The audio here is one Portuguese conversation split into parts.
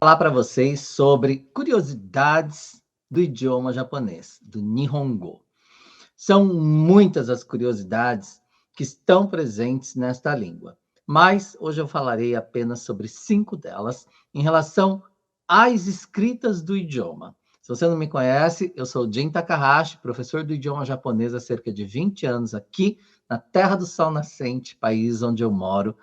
Falar para vocês sobre curiosidades do idioma japonês, do Nihongo. São muitas as curiosidades que estão presentes nesta língua, mas hoje eu falarei apenas sobre 5 delas em relação às escritas do idioma. Se você não me conhece, eu sou Jin Takahashi, professor do idioma japonês há cerca de 20 anos aqui na Terra do Sol Nascente, país onde eu moro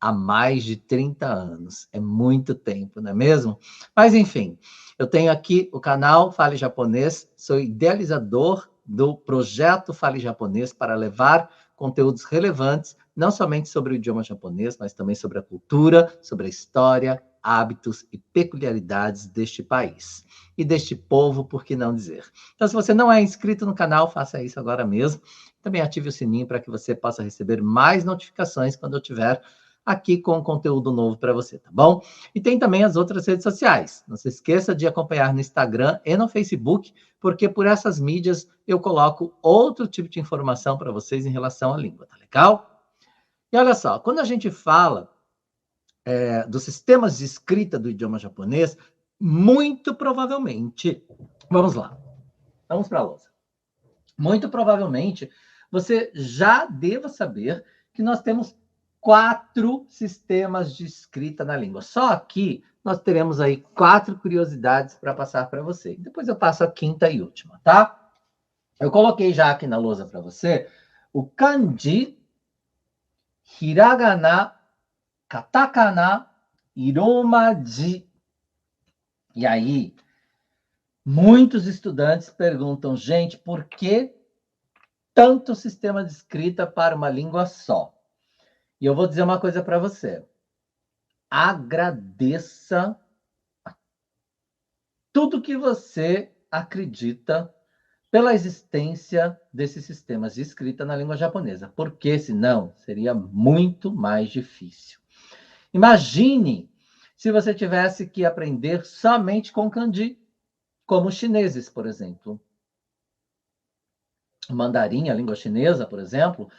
há mais de 30 anos. É muito tempo, não é mesmo? Mas, enfim, eu tenho aqui o canal Fale Japonês, sou idealizador do projeto Fale Japonês para levar conteúdos relevantes, não somente sobre o idioma japonês, mas também sobre a cultura, sobre a história, hábitos e peculiaridades deste país. E deste povo, por que não dizer? Então, se você não é inscrito no canal, faça isso agora mesmo. Também ative o sininho para que você possa receber mais notificações quando eu tiver aqui com conteúdo novo para você, tá bom? E tem também as outras redes sociais. Não se esqueça de acompanhar no Instagram e no Facebook, porque por essas mídias eu coloco outro tipo de informação para vocês em relação à língua, tá legal? E olha só, quando a gente fala dos sistemas de escrita do idioma japonês, muito provavelmente, vamos lá, vamos para a lousa. Muito provavelmente você já deva saber que nós temos 4 sistemas de escrita na língua. Só aqui nós teremos aí 4 curiosidades para passar para você. Depois eu passo a quinta e última, tá? Eu coloquei já aqui na lousa para você o kanji, hiragana, katakana e romaji. E aí, muitos estudantes perguntam, gente, por que tanto sistema de escrita para uma língua só? E eu vou dizer uma coisa para você. Agradeça tudo que você acredita pela existência desses sistemas de escrita na língua japonesa, porque senão seria muito mais difícil. Imagine se você tivesse que aprender somente com kanji, como os chineses, por exemplo. O mandarim, a língua chinesa, por exemplo,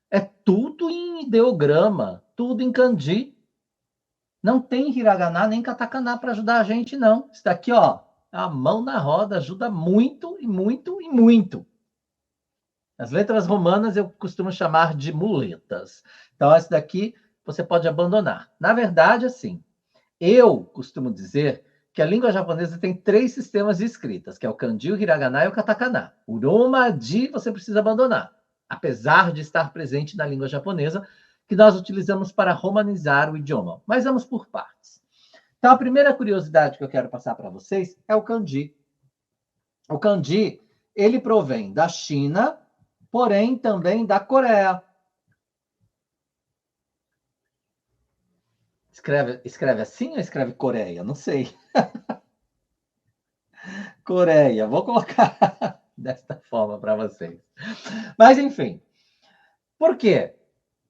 é tudo em ideograma, tudo em kanji. Não tem hiragana nem katakana para ajudar a gente, não. Isso daqui, ó, a mão na roda ajuda muito e muito e muito. As letras romanas eu costumo chamar de muletas. Então, essa daqui você pode abandonar. Na verdade, assim, eu costumo dizer que a língua japonesa tem 3 sistemas de escritas, que é o kanji, o hiragana e o katakana. O romaji você precisa abandonar, apesar de estar presente na língua japonesa, que nós utilizamos para romanizar o idioma. Mas vamos por partes. Então, a primeira curiosidade que eu quero passar para vocês é o kanji. O kanji, ele provém da China, porém também da Coreia. Escreve assim ou escreve Coreia? Não sei. Coreia, vou colocar desta forma para vocês. Mas, enfim, por quê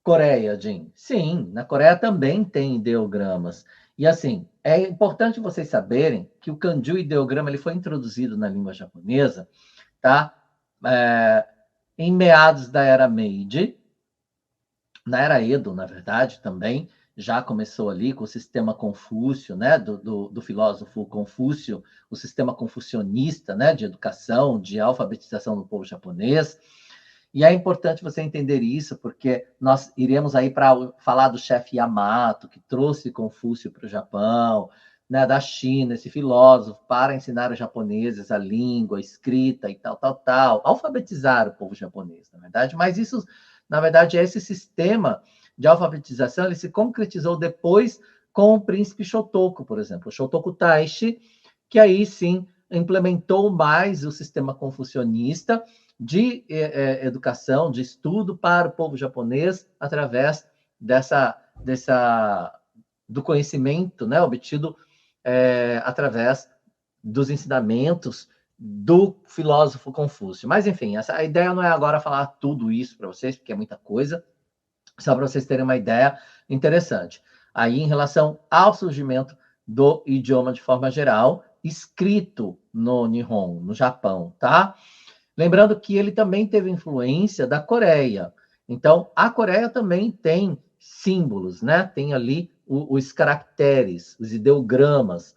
Coreia, Jim? Sim, na Coreia também tem ideogramas. E, assim, é importante vocês saberem que o kanji, o ideograma, ele foi introduzido na língua japonesa, tá? Em meados da era Meiji, na era Edo, na verdade, também, já começou ali com o sistema Confúcio, né, do filósofo Confúcio, o sistema confucionista, né, de educação, de alfabetização do povo japonês. E é importante você entender isso, porque nós iremos aí para falar do chefe Yamato, que trouxe Confúcio para o Japão, né, da China, esse filósofo, para ensinar os japoneses a língua, a escrita e tal, alfabetizar o povo japonês, na verdade. Mas isso, na verdade, esse sistema de alfabetização, ele se concretizou depois com o príncipe Shotoku, por exemplo, o Shotoku Taishi, que aí sim implementou mais o sistema confucionista de educação, de estudo para o povo japonês através do conhecimento, né, obtido através dos ensinamentos do filósofo Confúcio. Mas, enfim, a ideia não é agora falar tudo isso para vocês, porque é muita coisa, só para vocês terem uma ideia interessante. Aí, em relação ao surgimento do idioma de forma geral, escrito no Nihon, no Japão, tá? Lembrando que ele também teve influência da Coreia. Então, a Coreia também tem símbolos, né? Tem ali os caracteres, os ideogramas.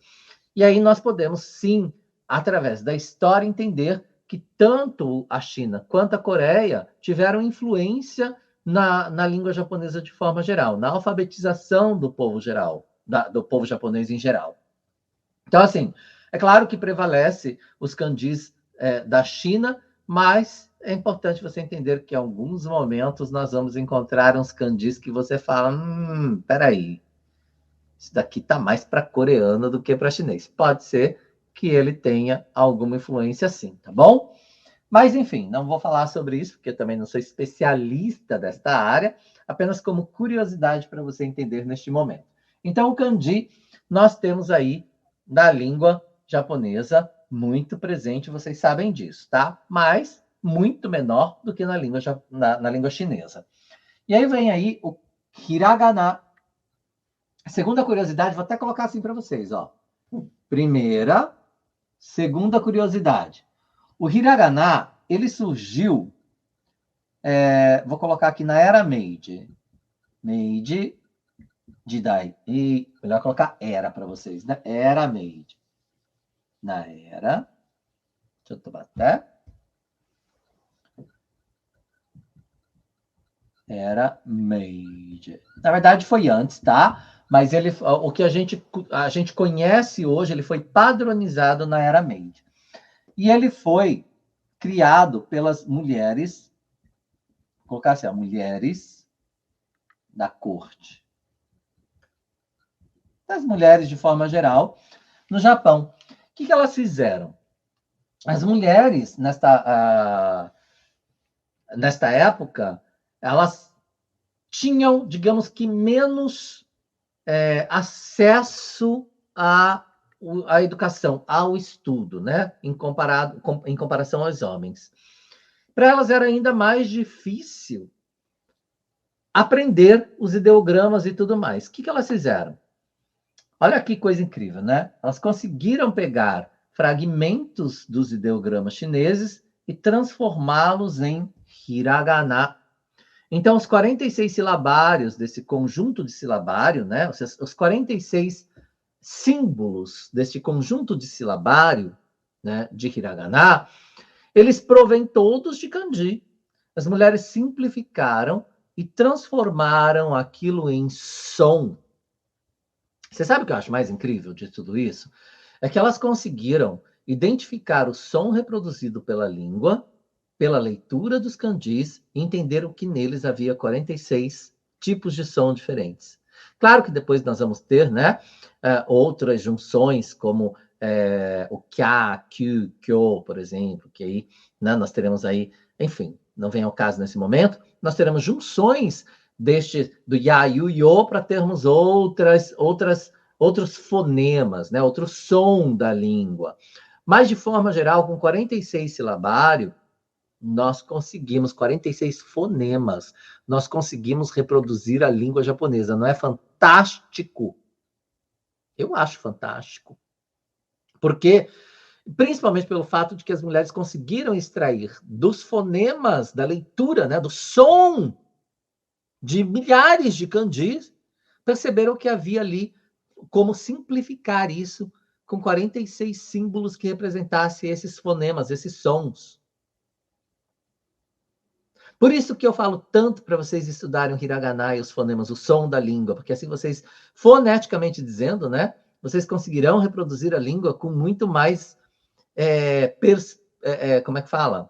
E aí nós podemos, sim, através da história, entender que tanto a China quanto a Coreia tiveram influência na língua japonesa de forma geral, na alfabetização do povo geral, do povo japonês em geral. Então, assim, é claro que prevalece os kanjis da China, mas é importante você entender que em alguns momentos nós vamos encontrar uns kanjis que você fala, peraí, isso daqui tá mais para coreano do que para chinês. Pode ser que ele tenha alguma influência sim, tá bom? Mas, enfim, não vou falar sobre isso, porque eu também não sou especialista desta área, apenas como curiosidade para você entender neste momento. Então, o kanji, nós temos aí na língua japonesa muito presente, vocês sabem disso, tá? Mas muito menor do que na língua chinesa. E aí vem aí o hiragana. A segunda curiosidade, vou até colocar assim para vocês, ó. Primeira, segunda curiosidade. O hiragana, ele surgiu, vou colocar aqui na era Meiji. Meiji Jidai. E melhor colocar era para vocês, né? Era Meiji. Na era. Deixa eu tomar até. Era Meiji. Na verdade, foi antes, tá? Mas o que a gente conhece hoje, ele foi padronizado na era Meiji. E ele foi criado pelas mulheres, vou colocar assim, mulheres da corte. Das mulheres, de forma geral, no Japão. O que elas fizeram? As mulheres, nesta época, elas tinham, digamos que, menos acesso à educação, ao estudo, né? Em comparação aos homens. Para elas era ainda mais difícil aprender os ideogramas e tudo mais. O que elas fizeram? Olha que coisa incrível, né? Elas conseguiram pegar fragmentos dos ideogramas chineses e transformá-los em hiragana. Então, os 46 silabários desse conjunto de silabário, né? Os 46 símbolos desse conjunto de silabário, né, de hiragana, eles provêm todos de kanji. As mulheres simplificaram e transformaram aquilo em som. Você sabe o que eu acho mais incrível de tudo isso? É que elas conseguiram identificar o som reproduzido pela língua, pela leitura dos kanjis, e entenderam que neles havia 46 tipos de som diferentes. Claro que depois nós vamos ter, né, outras junções, como o kya, kyu, kyo, por exemplo, que aí, né, nós teremos aí, enfim, não vem ao caso nesse momento, nós teremos junções do ya e o yo para termos outros fonemas, né, outro som da língua. Mas, de forma geral, com 46 silabário, nós conseguimos 46 fonemas, nós conseguimos reproduzir a língua japonesa. Não é fantástico? Eu acho fantástico. Porque, principalmente pelo fato de que as mulheres conseguiram extrair dos fonemas, da leitura, né, do som de milhares de kanjis, perceberam que havia ali como simplificar isso com 46 símbolos que representassem esses fonemas, esses sons. Por isso que eu falo tanto para vocês estudarem o hiragana e os fonemas, o som da língua, porque assim vocês, foneticamente dizendo, né, vocês conseguirão reproduzir a língua com muito mais, como é que fala?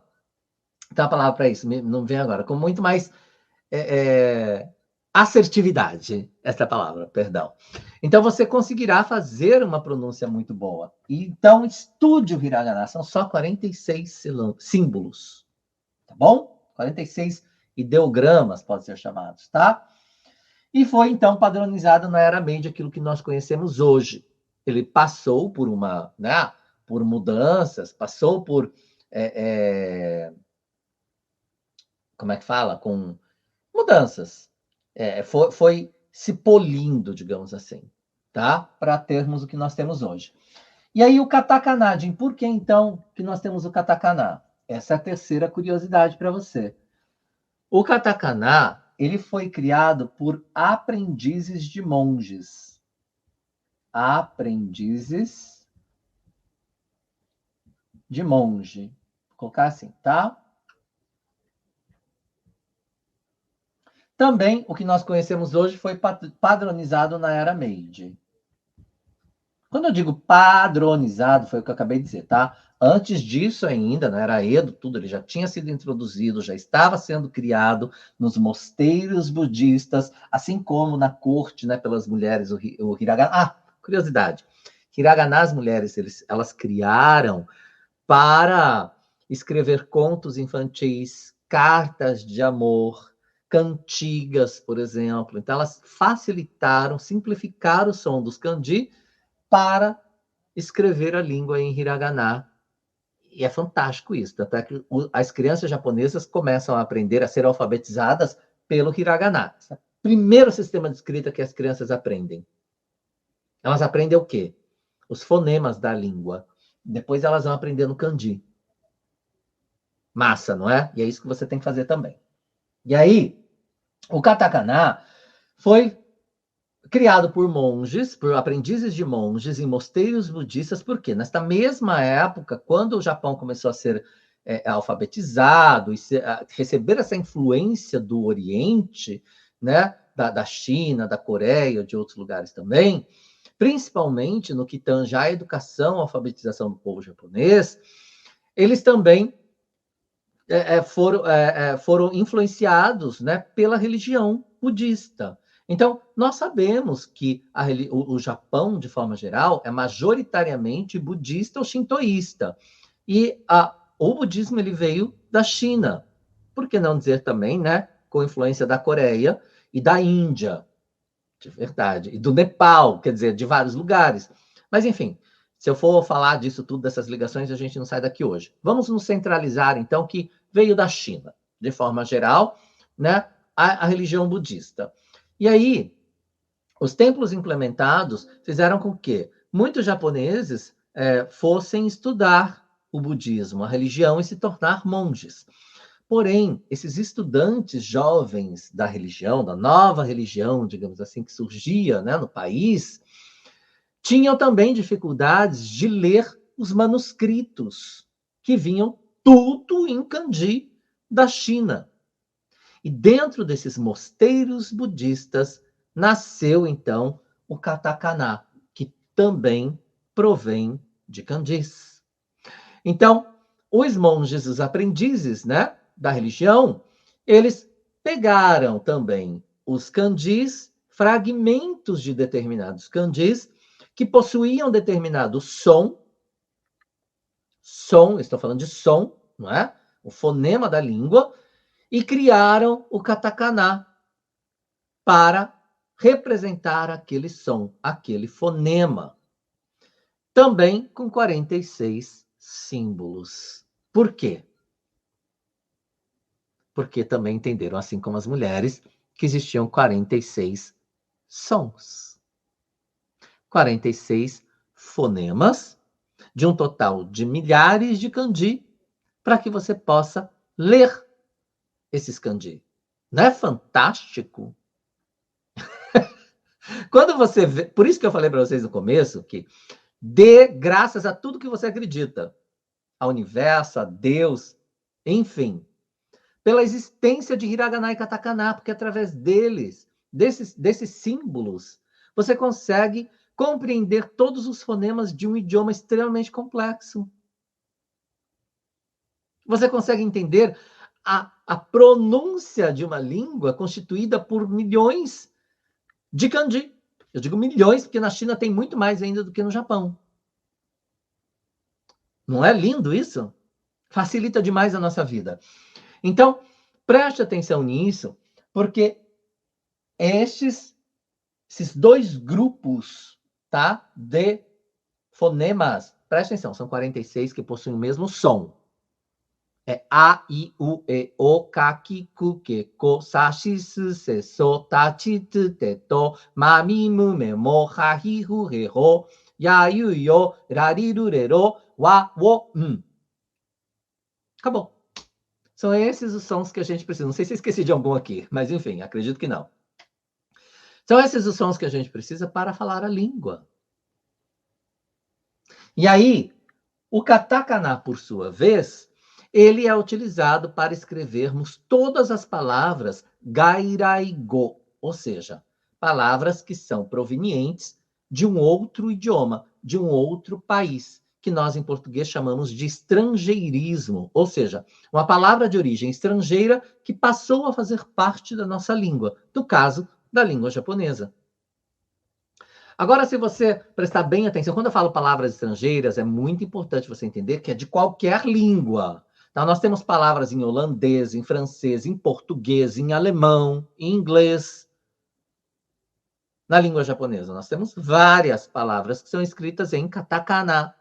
Tem uma palavra para isso, não vem agora, com muito mais assertividade, essa é a palavra, perdão. Então, você conseguirá fazer uma pronúncia muito boa. Então, estude o hiragana, são só 46 símbolos, tá bom? 46 ideogramas, podem ser chamados, tá? E foi, então, padronizado na Era Meiji aquilo que nós conhecemos hoje. Ele passou por por mudanças, passou por, como é que fala? Com mudanças. Foi se polindo, digamos assim, tá? Para termos o que nós temos hoje. E aí o katakana, Jim, por que então que nós temos o katakana? Essa é a terceira curiosidade para você. O katakana, ele foi criado por aprendizes de monges. Aprendizes de monge. Vou colocar assim, tá? Também, o que nós conhecemos hoje foi padronizado na Era Meiji. Quando eu digo padronizado, foi o que eu acabei de dizer, tá? Antes disso ainda, na Era Edo, tudo ele já tinha sido introduzido, já estava sendo criado nos mosteiros budistas, assim como na corte, né, pelas mulheres, o hiragana. Ah, curiosidade. Hiragana, as mulheres, elas criaram para escrever contos infantis, cartas de amor, cantigas, por exemplo. Então, elas facilitaram, simplificaram o som dos kanji para escrever a língua em hiragana. E é fantástico isso. Tanto é que as crianças japonesas começam a aprender a ser alfabetizadas pelo hiragana. Esse é o primeiro sistema de escrita que as crianças aprendem. Elas aprendem o quê? Os fonemas da língua. Depois elas vão aprendendo kanji. Massa, não é? E é isso que você tem que fazer também. E aí, o katakana foi criado por monges, por aprendizes de monges em mosteiros budistas, porque nesta mesma época, quando o Japão começou a ser alfabetizado e receber essa influência do Oriente, né, da China, da Coreia, de outros lugares também, principalmente no que tange à educação, à alfabetização do povo japonês, eles também foram influenciados, né, pela religião budista. Então, nós sabemos que o Japão, de forma geral, é majoritariamente budista ou shintoísta. E o budismo ele veio da China. Por que não dizer também, né, com influência da Coreia e da Índia, de verdade, e do Nepal, quer dizer, de vários lugares. Mas, enfim, se eu for falar disso tudo, dessas ligações, a gente não sai daqui hoje. Vamos nos centralizar, então, que veio da China, de forma geral, né, a religião budista. E aí, os templos implementados fizeram com que muitos japoneses fossem estudar o budismo, a religião, e se tornar monges. Porém, esses estudantes jovens da religião, da nova religião, digamos assim, que surgia, né, no país, tinham também dificuldades de ler os manuscritos, que vinham tudo em kanji da China. E dentro desses mosteiros budistas nasceu, então, o katakana, que também provém de kanjis. Então, os monges, os aprendizes, né, da religião, eles pegaram também os kanjis, fragmentos de determinados kanjis, que possuíam determinado som, estou falando de som, não é? O fonema da língua, e criaram o katakana para representar aquele som, aquele fonema. Também com 46 símbolos. Por quê? Porque também entenderam, assim como as mulheres, que existiam 46 sons. 46 fonemas, de um total de milhares de kanji, para que você possa ler esses kanji. Não é fantástico? Quando você vê, por isso que eu falei para vocês no começo que dê graças a tudo que você acredita, ao universo, a Deus, enfim, pela existência de hiragana e katakana, porque através desses símbolos, você consegue compreender todos os fonemas de um idioma extremamente complexo. Você consegue entender a pronúncia de uma língua constituída por milhões de kanji. Eu digo milhões, porque na China tem muito mais ainda do que no Japão. Não é lindo isso? Facilita demais a nossa vida. Então, preste atenção nisso, porque esses dois grupos, tá, de fonemas, preste atenção, são 46 que possuem o mesmo som. É A, I, U, E, O, Ka, Ki, Ku, Ke, Ko, Sa, Shi, Su, Se, So, Ta, Chi, Tu, Te, To, Ma, Mi, Mu, Me, Mo, Ha, Hi, Hu, He, Ho, Ya, Yu, Yo, Ra, Ri, Ru, Re, Ro, Wa, Wo, Acabou. São esses os sons que a gente precisa. Não sei se eu esqueci de algum aqui, mas enfim, acredito que não. São esses os sons que a gente precisa para falar a língua. E aí, o katakana, por sua vez, ele é utilizado para escrevermos todas as palavras gairaigo, ou seja, palavras que são provenientes de um outro idioma, de um outro país, que nós em português chamamos de estrangeirismo, ou seja, uma palavra de origem estrangeira que passou a fazer parte da nossa língua, no caso da língua japonesa. Agora, se você prestar bem atenção, quando eu falo palavras estrangeiras, é muito importante você entender que é de qualquer língua. Então, nós temos palavras em holandês, em francês, em português, em alemão, em inglês. Na língua japonesa, nós temos várias palavras que são escritas em katakana.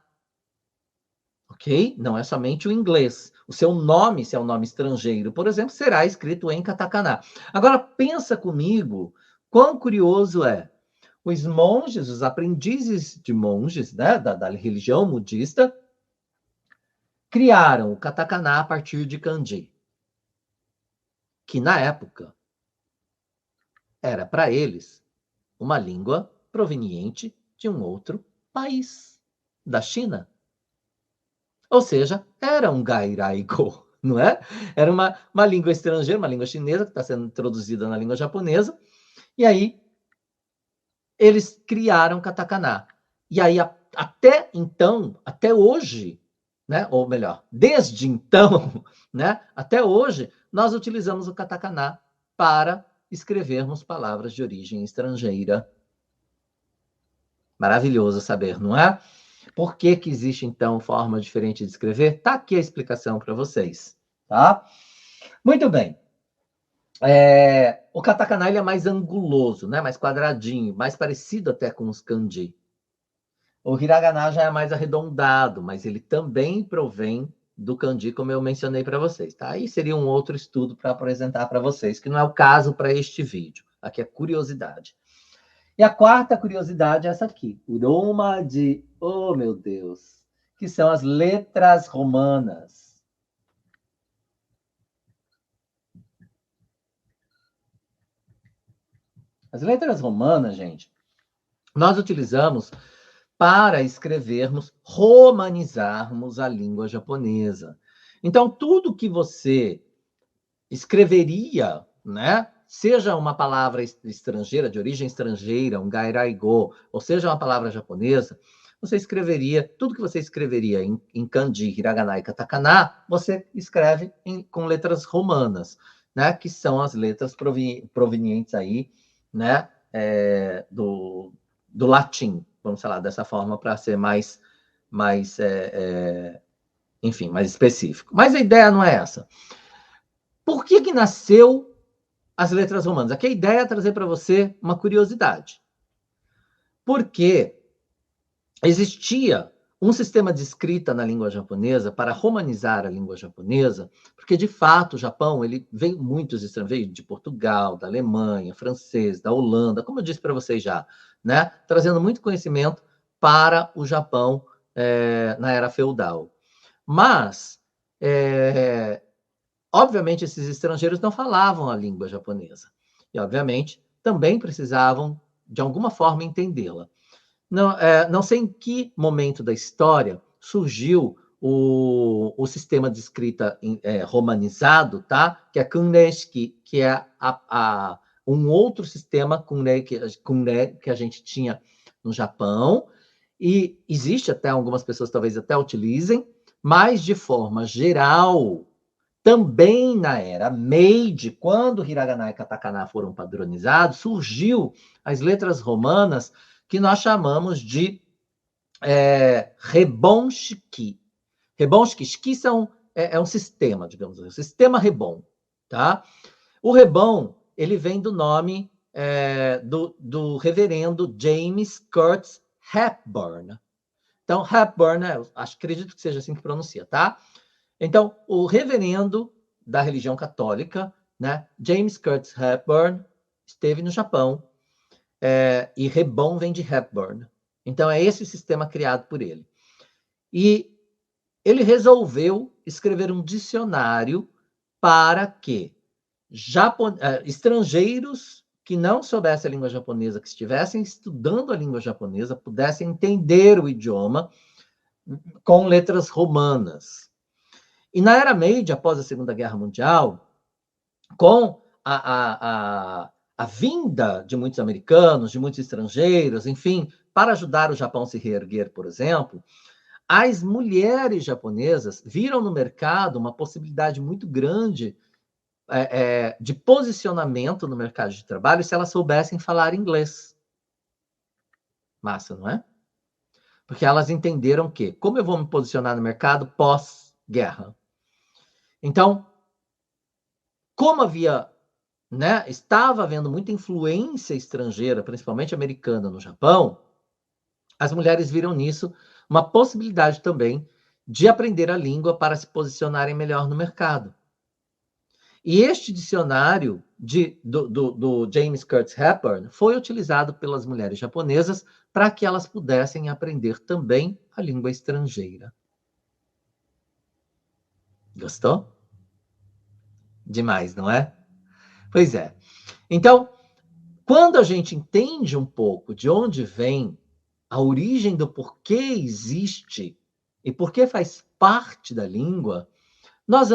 Ok? Não é somente o inglês. O seu nome, se é um nome estrangeiro, por exemplo, será escrito em katakana. Agora, pensa comigo, quão curioso é. Os monges, os aprendizes de monges, né, da religião budista, criaram o katakana a partir de kanji, que na época era para eles uma língua proveniente de um outro país, da China. Ou seja, era um gairaigo, não é? Era uma língua estrangeira, uma língua chinesa que está sendo introduzida na língua japonesa, e aí eles criaram katakana. E aí, até então, até hoje, né? Ou melhor, desde então, né? Até hoje, nós utilizamos o katakana para escrevermos palavras de origem estrangeira. Maravilhoso saber, não é? Por que que existe, então, forma diferente de escrever? Tá aqui a explicação para vocês, tá? Muito bem. O katakana ele é mais anguloso, né? Mais quadradinho, mais parecido até com os kanji. O hiragana já é mais arredondado, mas ele também provém do kanji, como eu mencionei para vocês, tá? Aí seria um outro estudo para apresentar para vocês, que não é o caso para este vídeo. Aqui é curiosidade. E a quarta curiosidade é essa aqui. Uroma de... Oh, meu Deus! Que são as letras romanas. As letras romanas, gente, nós utilizamos para escrevermos, romanizarmos a língua japonesa. Então, tudo que você escreveria, né? Seja uma palavra estrangeira, de origem estrangeira, um gairaigo, ou seja uma palavra japonesa, você escreveria, tudo que você escreveria em kanji, hiragana e katakana, você escreve com letras romanas, né? Que são as letras provenientes aí, né? Do latim, vamos falar dessa forma, para ser mais enfim, mais específico. Mas a ideia não é essa. Por que nasceu as letras romanas? Aqui a ideia é trazer para você uma curiosidade. Porque existia um sistema de escrita na língua japonesa para romanizar a língua japonesa, porque, de fato, o Japão ele veio muitos estrangeiros de Portugal, da Alemanha, francês, da Holanda, como eu disse para vocês já, né? Trazendo muito conhecimento para o Japão na era feudal. Mas, obviamente, esses estrangeiros não falavam a língua japonesa. E, obviamente, também precisavam, de alguma forma, entendê-la. Não sei em que momento da história surgiu o sistema de escrita romanizado, tá? Que é Kunreshiki, que é um outro sistema Kunre que a gente tinha no Japão. E existe até, algumas pessoas talvez até utilizem, mas de forma geral, também na era Meiji, quando hiragana e katakana foram padronizados, surgiu as letras romanas que nós chamamos de Rebonshiki. Rebonshiki, shiki é um sistema, digamos assim, um sistema Rebon, tá? O Rebon, ele vem do nome do reverendo James Curtis Hepburn. Então, Hepburn, acredito que seja assim que pronuncia, tá? Então, o reverendo da religião católica, né, James Curtis Hepburn, esteve no Japão, e Rebon vem de Hepburn. Então, é esse o sistema criado por ele. E ele resolveu escrever um dicionário para que estrangeiros que não soubessem a língua japonesa, que estivessem estudando a língua japonesa, pudessem entender o idioma com letras romanas. E na Era Meiji, após a Segunda Guerra Mundial, com a vinda de muitos americanos, de muitos estrangeiros, enfim, para ajudar o Japão a se reerguer, por exemplo, as mulheres japonesas viram no mercado uma possibilidade muito grande de posicionamento no mercado de trabalho se elas soubessem falar inglês. Massa, não é? Porque elas entenderam que, como eu vou me posicionar no mercado pós-guerra? Então, como estava havendo muita influência estrangeira, principalmente americana, no Japão, as mulheres viram nisso uma possibilidade também de aprender a língua para se posicionarem melhor no mercado. E este dicionário do James Curtis Hepburn foi utilizado pelas mulheres japonesas para que elas pudessem aprender também a língua estrangeira. Gostou? Demais, não é? Pois é. Então, quando a gente entende um pouco de onde vem a origem do porquê existe e porquê faz parte da língua, nós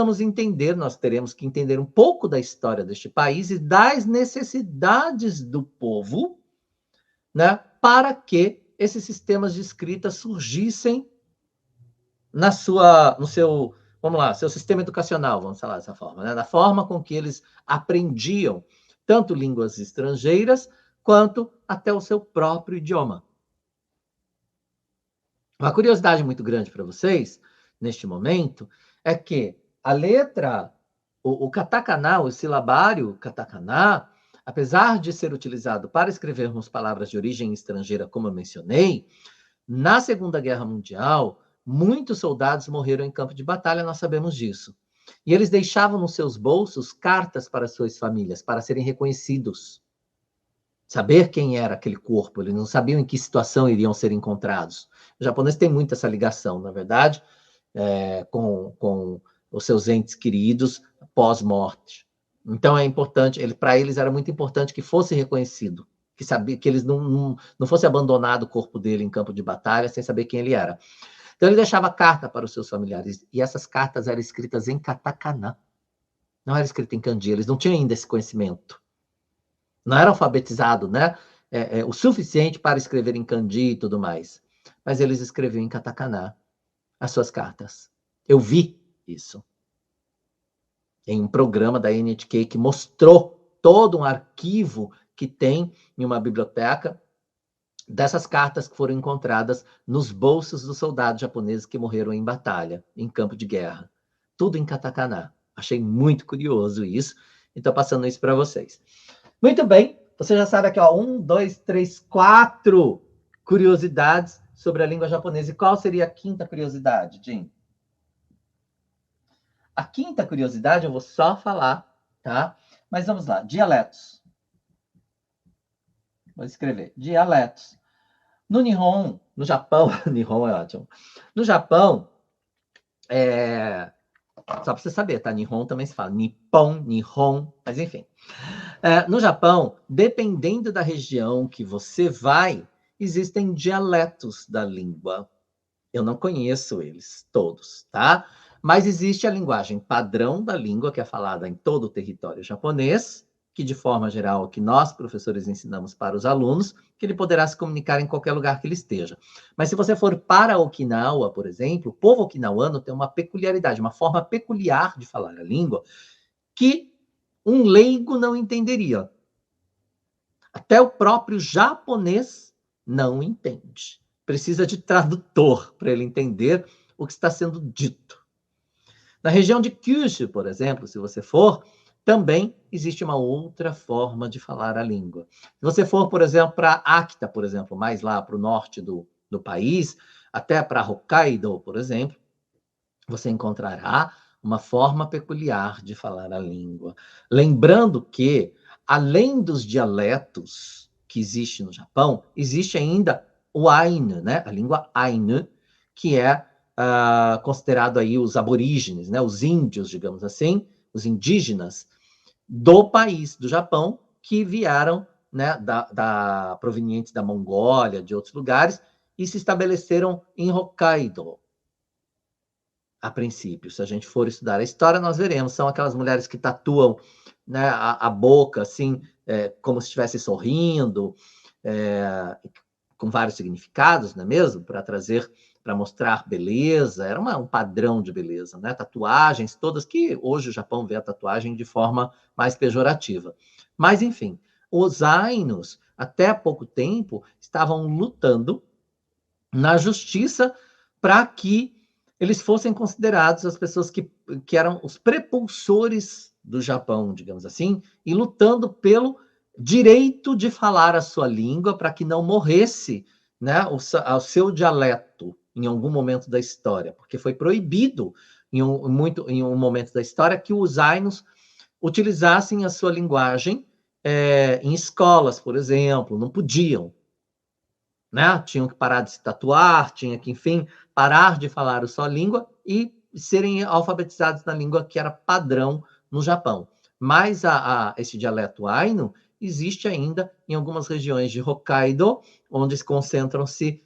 teremos que entender um pouco da história deste país e das necessidades do povo, né, para que esses sistemas de escrita surgissem no seu, vamos lá, seu sistema educacional, vamos falar dessa forma, né, na forma com que eles aprendiam tanto línguas estrangeiras quanto até o seu próprio idioma. Uma curiosidade muito grande para vocês, neste momento, é que a letra, o katakana, o silabário katakana, apesar de ser utilizado para escrevermos palavras de origem estrangeira, como eu mencionei, na Segunda Guerra Mundial, muitos soldados morreram em campo de batalha, nós sabemos disso. E eles deixavam nos seus bolsos cartas para suas famílias, para serem reconhecidos. Saber quem era aquele corpo, eles não sabiam em que situação iriam ser encontrados. O japonês tem muito essa ligação, na verdade, com os seus entes queridos pós-morte. Então é importante, para eles era muito importante que fosse reconhecido, que eles não fosse abandonado o corpo dele em campo de batalha sem saber quem ele era. Então ele deixava carta para os seus familiares, e essas cartas eram escritas em katakana. Não era escrita em kanji, eles não tinham ainda esse conhecimento. Não era alfabetizado, né? O suficiente para escrever em kanji e tudo mais. Mas eles escreviam em katakana as suas cartas. Eu vi isso em um programa da NHK que mostrou todo um arquivo que tem em uma biblioteca dessas cartas que foram encontradas nos bolsos dos soldados japoneses que morreram em batalha, em campo de guerra. Tudo em katakana. Achei muito curioso isso. E estou passando isso para vocês. Muito bem. Você já sabe aqui, ó, 1, 2, 3, 4 curiosidades sobre a língua japonesa. E qual seria a quinta curiosidade, Jim? A quinta curiosidade eu vou só falar, tá? Mas vamos lá. Dialetos. Vou escrever. Dialetos. No Nihon, no Japão, Nihon é ótimo. No Japão, só para você saber, tá? Nihon também se fala Nippon, Nihon, mas enfim. No Japão, dependendo da região que você vai, existem dialetos da língua. Eu não conheço eles todos, tá? Mas existe a linguagem padrão da língua, que é falada em todo o território japonês, que de forma geral, que nós, professores, ensinamos para os alunos, que ele poderá se comunicar em qualquer lugar que ele esteja. Mas se você for para Okinawa, por exemplo, o povo okinawano tem uma peculiaridade, uma forma peculiar de falar a língua, que um leigo não entenderia. Até o próprio japonês não entende. Precisa de tradutor para ele entender o que está sendo dito. Na região de Kyushu, por exemplo, se você for, também existe uma outra forma de falar a língua. Se você for, por exemplo, para Akita, por exemplo, mais lá para o norte do país, até para Hokkaido, por exemplo, você encontrará uma forma peculiar de falar a língua. Lembrando que, além dos dialetos que existem no Japão, existe ainda o Ainu, né? A língua Ainu, que é considerado aí os aborígenes, né? Os índios, digamos assim, os indígenas do país, do Japão, que vieram, né, provenientes da Mongólia, de outros lugares, e se estabeleceram em Hokkaido, a princípio. Se a gente for estudar a história, nós veremos. São aquelas mulheres que tatuam, né, a boca, assim, como se estivesse sorrindo, com vários significados, não é mesmo? Para mostrar beleza, era um padrão de beleza, né? Tatuagens todas, que hoje o Japão vê a tatuagem de forma mais pejorativa. Mas, enfim, os Ainos, até há pouco tempo, estavam lutando na justiça para que eles fossem considerados as pessoas que eram os prepulsores do Japão, digamos assim, e lutando pelo direito de falar a sua língua para que não morresse, né, o seu dialeto em algum momento da história, porque foi proibido em um momento da história que os ainos utilizassem a sua linguagem em escolas, por exemplo, não podiam, né? Tinham que parar de se tatuar, tinha que, enfim, parar de falar a sua língua e serem alfabetizados na língua que era padrão no Japão. Mas esse dialeto Ainu existe ainda em algumas regiões de Hokkaido, onde concentram-se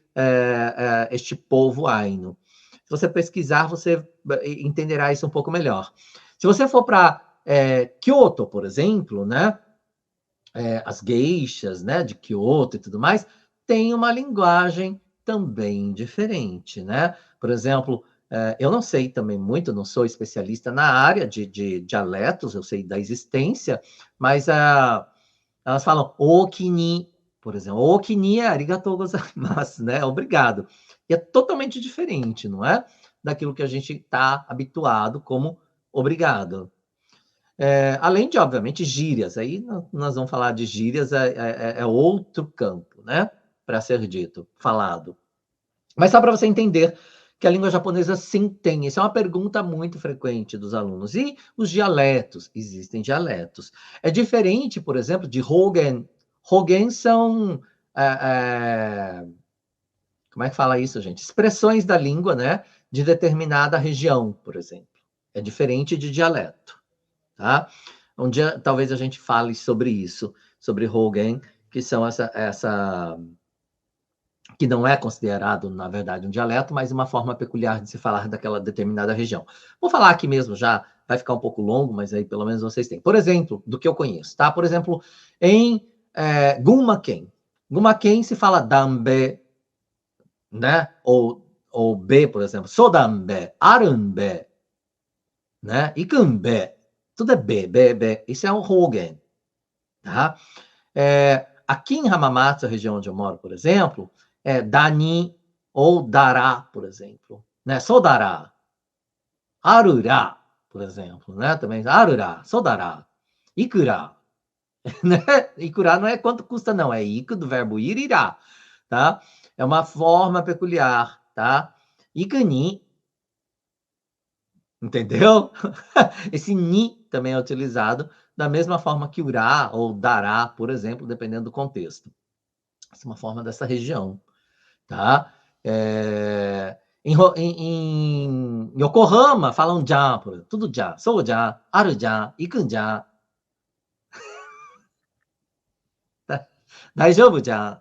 este povo Ainu. Se você pesquisar, você entenderá isso um pouco melhor. Se você for para Kyoto, por exemplo, né, as geishas, né, de Kyoto e tudo mais, tem uma linguagem também diferente, né? Por exemplo, eu não sei também muito, não sou especialista na área de dialetos, eu sei da existência, mas elas falam okini, por exemplo. Okini é arigatou gozaimasu, né? Obrigado. E é totalmente diferente, não é? Daquilo que a gente está habituado como obrigado. Além de, obviamente, gírias. Aí nós vamos falar de gírias, é outro campo, né? Para ser dito, falado. Mas só para você entender que a língua japonesa sim tem. Isso é uma pergunta muito frequente dos alunos. E os dialetos? Existem dialetos. É diferente, por exemplo, de Hogen. Hogen são... como é que fala isso, gente? Expressões da língua, né? De determinada região, por exemplo. É diferente de dialeto, tá? Um dia, talvez a gente fale sobre isso, sobre Hogen, que são que não é considerado, na verdade, um dialeto, mas uma forma peculiar de se falar daquela determinada região. Vou falar aqui mesmo já, vai ficar um pouco longo, mas aí pelo menos vocês têm. Por exemplo, do que eu conheço, tá? Por exemplo, em Gunma-ken. Gunma-ken se fala dambe, né? Ou B, por exemplo, sodambe, arumbe, né? Ikunbe. Tudo é B. Isso é um Hogen, tá? Aqui em Hamamatsu, a região onde eu moro, por exemplo, é Dani ou Dará, por exemplo. Né? Sodará. Arurá, por exemplo. Né? Também Arurá, Sodará. Ikura. Né? Ikura não é quanto custa, não. É iku do verbo ir, irá. Tá? É uma forma peculiar. Tá? Ikuni. Entendeu? Esse ni também é utilizado da mesma forma que urá ou dará, por exemplo, dependendo do contexto. Essa é uma forma dessa região, tá? Em Yokohama falam já, tudo já, sou já, aru já, ikun já. Daijoubu já,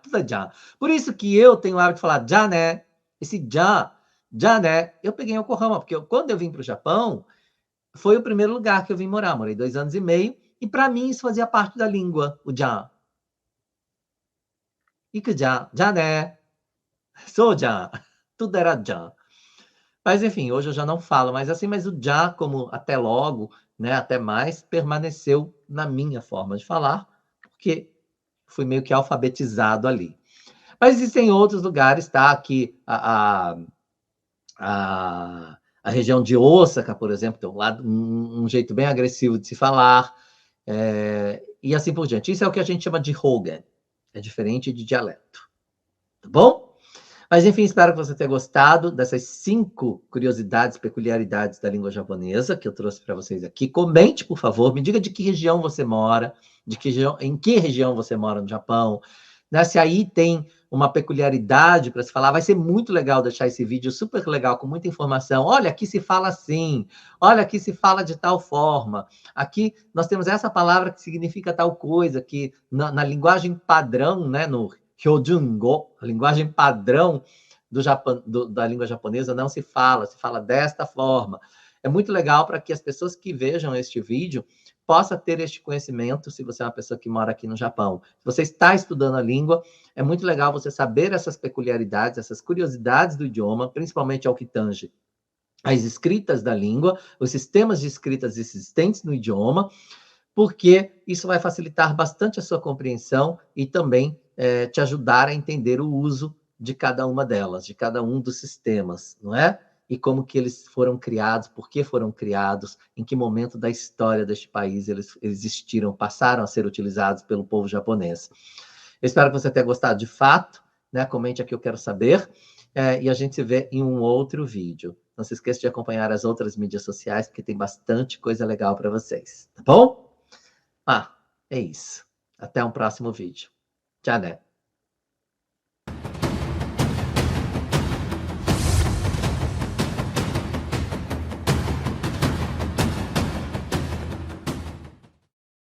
tudo é já. Por isso que eu tenho o hábito de falar já, né? Esse já, né? Eu peguei em Yokohama, porque quando eu vim para o Japão, foi o primeiro lugar que eu vim morar. Morei 2 anos e meio, e para mim isso fazia parte da língua, o já. Iku já, né? Sou já. Tudo era já. Mas, enfim, hoje eu já não falo mais assim, mas o já, como até logo, né, até mais, permaneceu na minha forma de falar, porque fui meio que alfabetizado ali. Mas existem outros lugares, tá? Aqui, a região de Osaka, por exemplo, tem um jeito bem agressivo de se falar, e assim por diante. Isso é o que a gente chama de Hogan. É diferente de dialeto. Tá bom? Mas, enfim, espero que você tenha gostado dessas 5 curiosidades, peculiaridades da língua japonesa que eu trouxe para vocês aqui. Comente, por favor, me diga de que região você mora, em que região você mora no Japão, né? Se aí tem uma peculiaridade para se falar, vai ser muito legal deixar esse vídeo super legal, com muita informação. Olha, aqui se fala assim, olha, aqui se fala de tal forma. Aqui nós temos essa palavra que significa tal coisa, que na linguagem padrão, né, no Hyojungo, a linguagem padrão da língua japonesa, não se fala desta forma. É muito legal para que as pessoas que vejam este vídeo possa ter este conhecimento, se você é uma pessoa que mora aqui no Japão. Se você está estudando a língua, é muito legal você saber essas peculiaridades, essas curiosidades do idioma, principalmente ao que tange as escritas da língua, os sistemas de escritas existentes no idioma, porque isso vai facilitar bastante a sua compreensão e também te ajudar a entender o uso de cada uma delas, de cada um dos sistemas, não é? E como que eles foram criados, por que foram criados, em que momento da história deste país eles existiram, passaram a ser utilizados pelo povo japonês. Eu espero que você tenha gostado de fato, né? Comente aqui, eu quero saber, e a gente se vê em um outro vídeo. Não se esqueça de acompanhar as outras mídias sociais, porque tem bastante coisa legal para vocês, tá bom? É isso. Até um próximo vídeo. Tchau, né?